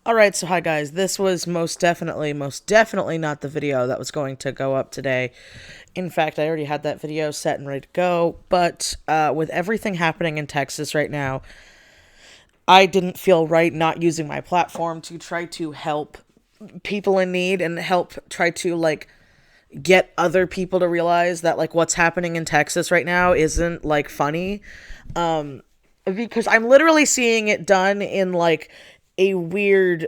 Alright, so hi guys. This was most definitely not the video that was going to go up today. In fact, I already had that video set and ready to go, but with everything happening in Texas right now, I didn't feel right not using my platform to try to help people in need and help try to, get other people to realize that, what's happening in Texas right now isn't, funny. Because I'm literally seeing it done in a weird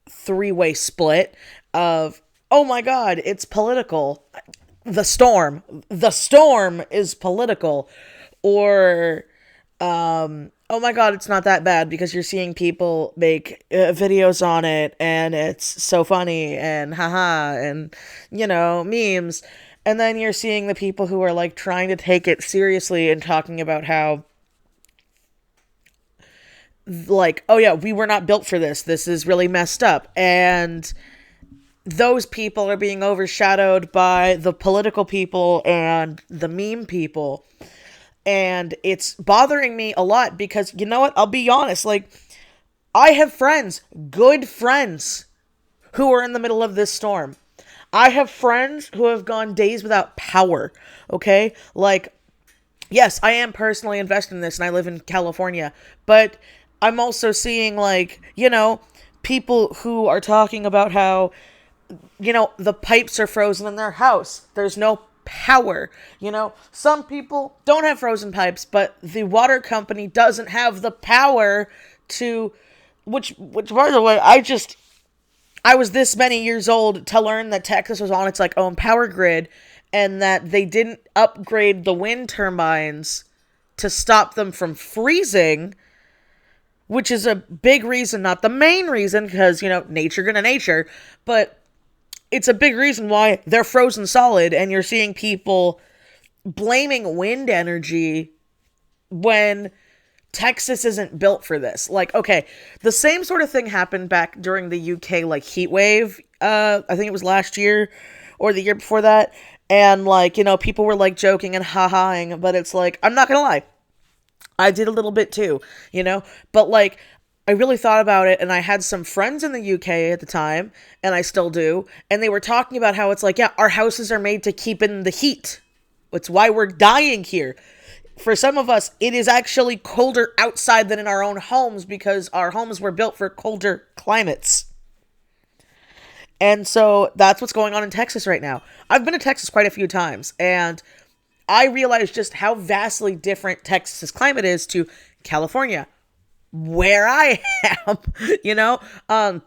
three-way split of, oh my god, it's political. The storm is political. Or oh my god, it's not that bad, because you're seeing people make videos on it and it's so funny and haha and memes. And then you're seeing the people who are trying to take it seriously and talking about how, oh yeah, we were not built for this. This is really messed up. And those people are being overshadowed by the political people and the meme people. And it's bothering me a lot because, you know what? I'll be honest. I have friends, good friends, who are in the middle of this storm. I have friends who have gone days without power. Okay? Yes, I am personally invested in this and I live in California, but I'm also seeing, people who are talking about how, the pipes are frozen in their house. There's no power. Some people don't have frozen pipes, but the water company doesn't have the power to, which by the way, I was this many years old to learn that Texas was on its own power grid and that they didn't upgrade the wind turbines to stop them from freezing, which is a big reason, not the main reason, because, nature gonna nature, but it's a big reason why they're frozen solid, and you're seeing people blaming wind energy when Texas isn't built for this. Okay, the same sort of thing happened back during the UK, heat wave, I think it was last year, or the year before that, and, people were, joking and ha-haing, but it's I'm not gonna lie, I did a little bit too, but I really thought about it, and I had some friends in the UK at the time, and I still do, and they were talking about how it's yeah, our houses are made to keep in the heat. It's why we're dying here. For some of us, it is actually colder outside than in our own homes because our homes were built for colder climates. And so that's what's going on in Texas right now. I've been to Texas quite a few times, and I realized just how vastly different Texas's climate is to California, where I am.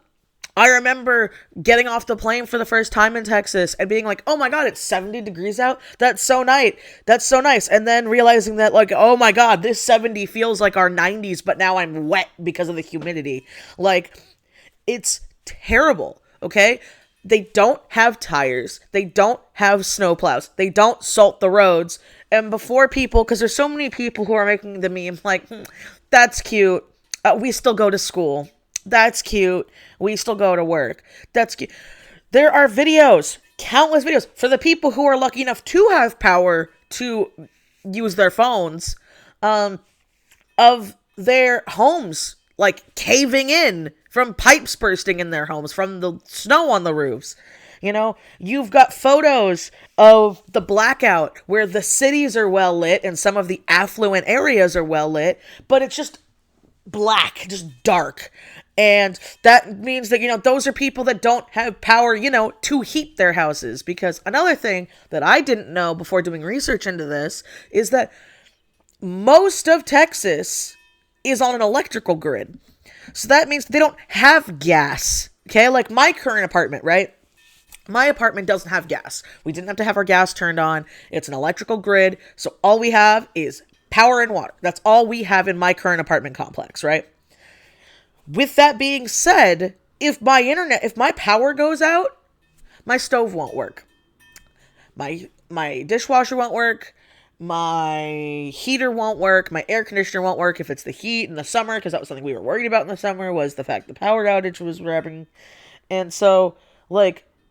I remember getting off the plane for the first time in Texas and being oh my god, it's 70 degrees out. That's so nice. And then realizing that oh my god, this 70 feels like our 90s, but now I'm wet because of the humidity. It's terrible. Okay. They don't have tires. They don't have snowplows. They don't salt the roads. And before people, because there's so many people who are making the meme, that's cute. We still go to school. That's cute. We still go to work. That's cute. There are videos, countless videos, for the people who are lucky enough to have power to use their phones, of their homes, caving in from pipes bursting in their homes, from the snow on the roofs. You've got photos of the blackout where the cities are well lit and some of the affluent areas are well lit, but it's just black, just dark. And that means that, those are people that don't have power, to heat their houses. Because another thing that I didn't know before doing research into this is that most of Texas is on an electrical grid. So that means they don't have gas. Okay, my current apartment, right? My apartment doesn't have gas. We didn't have to have our gas turned on. It's an electrical grid. So all we have is power and water. That's all we have in my current apartment complex, right? With that being said, if my power goes out, my stove won't work. My dishwasher won't work. My heater won't work. My air conditioner won't work if it's the heat in the summer, because that was something we were worried about in the summer, was the fact the power outage was happening. And so,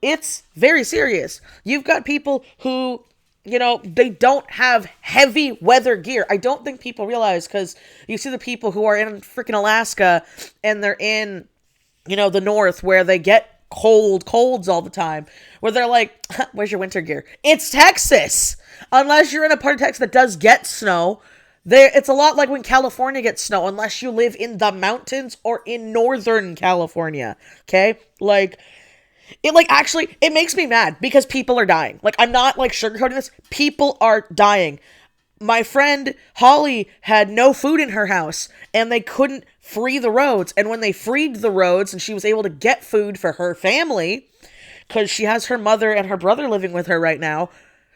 it's very serious. You've got people who, they don't have heavy weather gear. I don't think people realize, because you see the people who are in freaking Alaska and they're in the north where they get colds all the time, where they're like, where's your winter gear? It's Texas. Unless you're in a part of Texas that does get snow, it's a lot like when California gets snow, unless you live in the mountains or in Northern California. Okay? It makes me mad because people are dying. I'm not sugarcoating this. People are dying. My friend Holly had no food in her house and they couldn't free the roads. And when they freed the roads and she was able to get food for her family, because she has her mother and her brother living with her right now,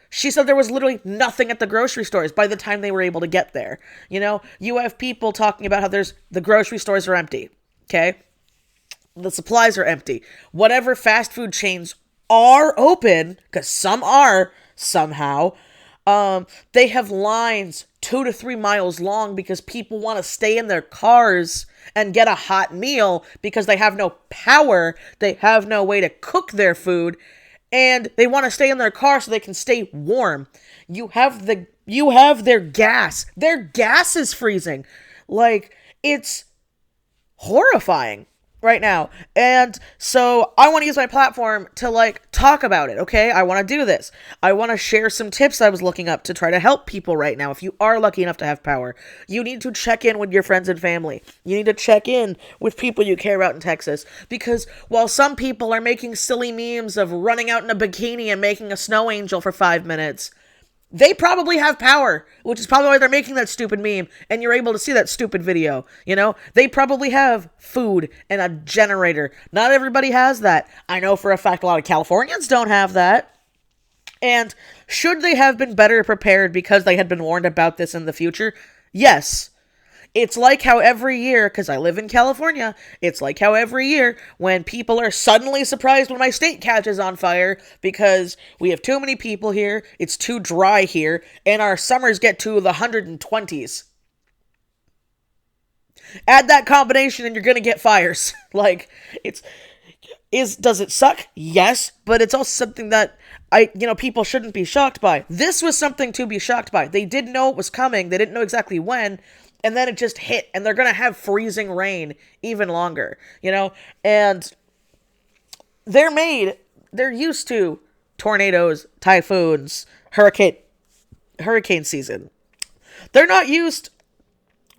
she said there was literally nothing at the grocery stores by the time they were able to get there. You have people talking about how the grocery stores are empty. Okay? The supplies are empty. Whatever fast food chains are open, because some are somehow, they have lines 2 to 3 miles long because people want to stay in their cars and get a hot meal because they have no power. They have no way to cook their food. And they want to stay in their car so they can stay warm. You have their gas. Their gas is freezing. It's horrifying right now. And so I want to use my platform to talk about it, okay? I want to do this. I want to share some tips I was looking up to try to help people right now. If you are lucky enough to have power, you need to check in with your friends and family. You need to check in with people you care about in Texas, because while some people are making silly memes of running out in a bikini and making a snow angel for 5 minutes, they probably have power, which is probably why they're making that stupid meme, and you're able to see that stupid video, They probably have food and a generator. Not everybody has that. I know for a fact a lot of Californians don't have that. And should they have been better prepared because they had been warned about this in the future? Yes. It's like how every year, because I live in California, it's like how every year when people are suddenly surprised when my state catches on fire because we have too many people here, it's too dry here, and our summers get to the 120s. Add that combination and you're going to get fires. Does it suck? Yes, but it's also something that people shouldn't be shocked by. This was something to be shocked by. They didn't know it was coming. They didn't know exactly when. And then it just hit, and they're going to have freezing rain even longer, And they're used to tornadoes, typhoons, hurricane season. They're not used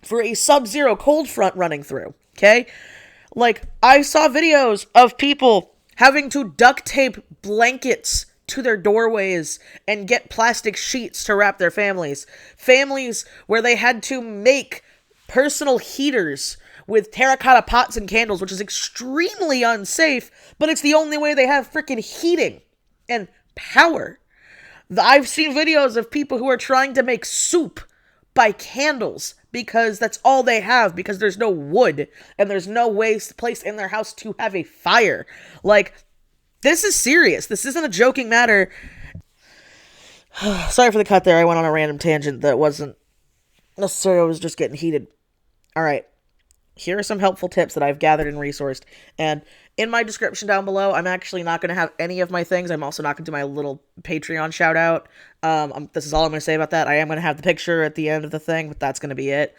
for a sub-zero cold front running through, okay? I saw videos of people having to duct tape blankets to their doorways and get plastic sheets to wrap their families. Families where they had to make personal heaters with terracotta pots and candles, which is extremely unsafe, but it's the only way they have freaking heating and power. I've seen videos of people who are trying to make soup by candles because that's all they have, because there's no wood and there's no place in their house to have a fire. This is serious. This isn't a joking matter. Sorry for the cut there. I went on a random tangent that wasn't necessarily, I was just getting heated. All right. Here are some helpful tips that I've gathered and resourced. And in my description down below, I'm actually not going to have any of my things. I'm also not going to do my little Patreon shout out. This is all I'm going to say about that. I am going to have the picture at the end of the thing, but that's going to be it.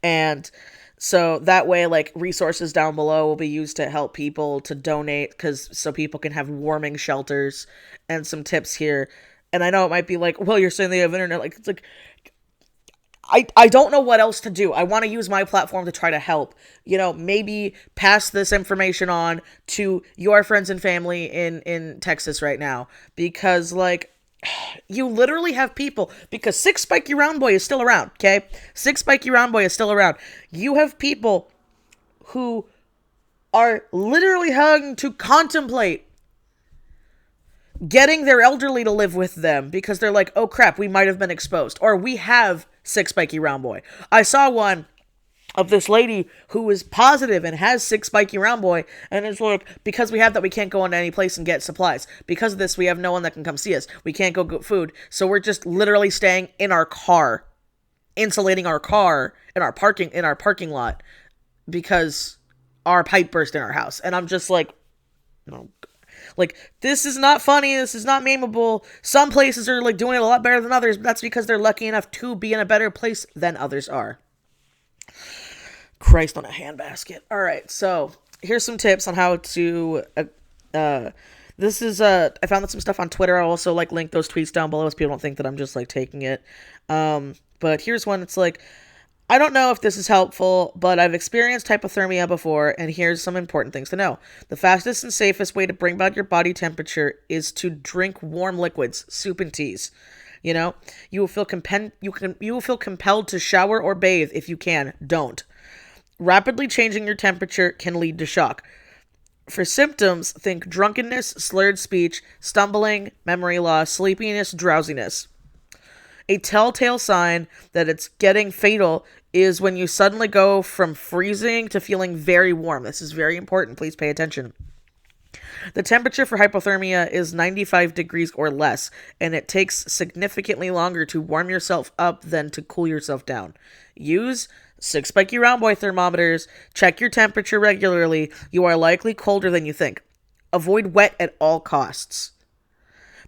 And so that way, resources down below will be used to help people to donate, so people can have warming shelters, and some tips here. And I know it might be well, you're saying they have internet. I don't know what else to do. I want to use my platform to try to help. Maybe pass this information on to your friends and family in Texas right now. Because, you literally have people, because Six Spiky Round Boy is still around, okay? Six Spiky Round Boy is still around. You have people who are literally having to contemplate getting their elderly to live with them because they're like, oh crap, we might have been exposed. Or we have Six Spiky Round Boy. I saw one of this lady who is positive and has Six Spiky Round Boy, and it's because we have that, we can't go into any place and get supplies. Because of this, we have no one that can come see us. We can't go get food. So we're just literally staying in our car, insulating our car in our parking lot because our pipe burst in our house. And I'm just this is not funny. This is not memeable. Some places are doing it a lot better than others, but that's because they're lucky enough to be in a better place than others are. Christ on a handbasket. All right, so here's some tips on how to. This is I found some stuff on Twitter. I'll also like link those tweets down below so people don't think that I'm just like taking it. But here's one. It's like, I don't know if this is helpful, but I've experienced hypothermia before, and here's some important things to know. The fastest and safest way to bring back your body temperature is to drink warm liquids, soup and teas. You know, you will feel compelled to shower or bathe if you can. Don't. Rapidly changing your temperature can lead to shock. For symptoms, think drunkenness, slurred speech, stumbling, memory loss, sleepiness, drowsiness. A telltale sign that it's getting fatal is when you suddenly go from freezing to feeling very warm. This is very important. Please pay attention. The temperature for hypothermia is 95 degrees or less, and it takes significantly longer to warm yourself up than to cool yourself down. Use 6-spiky round boy thermometers. Check your temperature regularly. You are likely colder than you think. Avoid wet at all costs.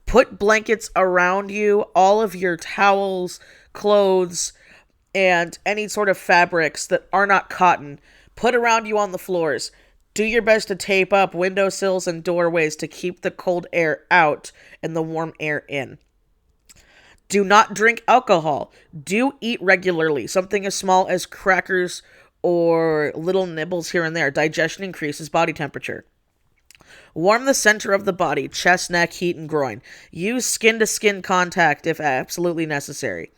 Put blankets around you, all of your towels, clothes, and any sort of fabrics that are not cotton. Put around you on the floors. Do your best to tape up windowsills and doorways to keep the cold air out and the warm air in. Do not drink alcohol. Do eat regularly. Something as small as crackers or little nibbles here and there. Digestion increases body temperature. Warm the center of the body, chest, neck, heat, and groin. Use skin-to-skin contact if absolutely necessary.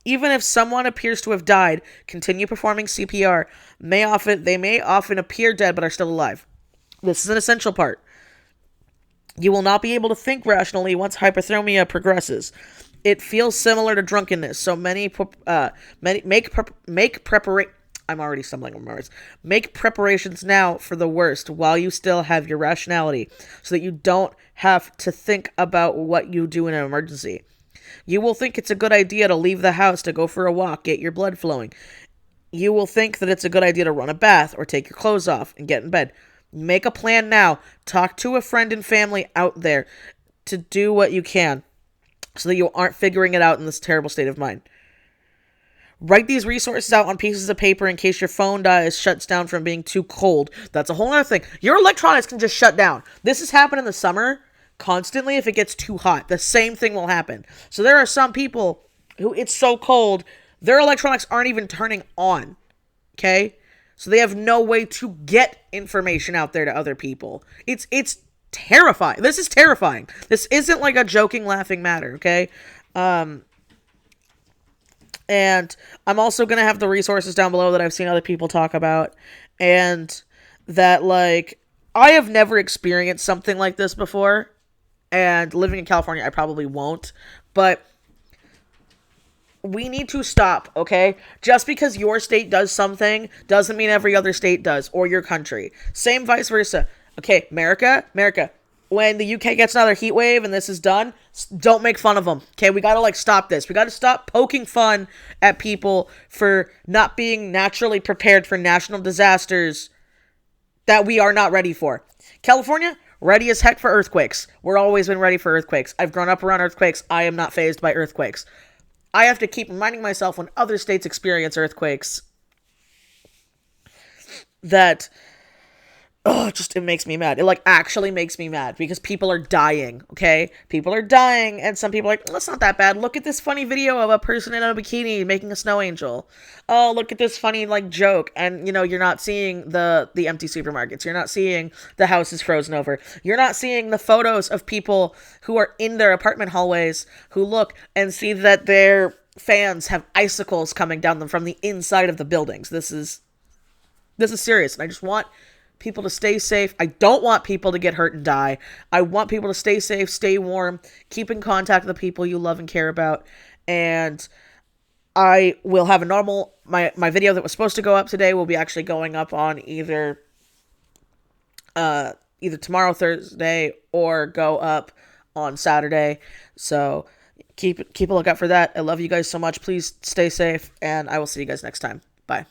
Even if someone appears to have died, continue performing CPR. They may often appear dead but are still alive. This is an essential part. You will not be able to think rationally once hypothermia progresses. It feels similar to drunkenness, so make preparations now for the worst while you still have your rationality, so that you don't have to think about what you do in an emergency. You will think it's a good idea to leave the house to go for a walk, get your blood flowing. You will think that it's a good idea to run a bath or take your clothes off and get in bed. Make a plan now. Talk to a friend and family out there to do what you can so that you aren't figuring it out in this terrible state of mind. Write these resources out on pieces of paper in case your phone shuts down from being too cold. That's a whole other thing. Your electronics can just shut down. This has happened in the summer constantly if it gets too hot. The same thing will happen. So there are some people who it's so cold, their electronics aren't even turning on. Okay? So they have no way to get information out there to other people. It's terrifying. This is terrifying. This isn't like a joking, laughing matter, okay? And I'm also going to have the resources down below that I've seen other people talk about. And that, like, I have never experienced something like this before. And living in California, I probably won't. But we need to stop, okay? Just because your state does something doesn't mean every other state does, or your country. Same vice versa. Okay, America, when the UK gets another heat wave and this is done, don't make fun of them. Okay, we gotta stop this. We gotta stop poking fun at people for not being naturally prepared for national disasters that we are not ready for. California, ready as heck for earthquakes. We're always been ready for earthquakes. I've grown up around earthquakes. I am not fazed by earthquakes. I have to keep reminding myself when other states experience earthquakes that, it makes me mad. It, actually makes me mad because people are dying, okay? People are dying, and some people are like, that's not that bad. Look at this funny video of a person in a bikini making a snow angel. Oh, look at this funny, joke. And, you're not seeing the empty supermarkets. You're not seeing the houses frozen over. You're not seeing the photos of people who are in their apartment hallways who look and see that their fans have icicles coming down them from the inside of the buildings. This is serious, and I just want people to stay safe. I don't want people to get hurt and die. I want people to stay safe, stay warm, keep in contact with the people you love and care about. And I will have my video that was supposed to go up today will be actually going up on either tomorrow, Thursday, or go up on Saturday. So keep a lookout for that. I love you guys so much. Please stay safe, and I will see you guys next time. Bye.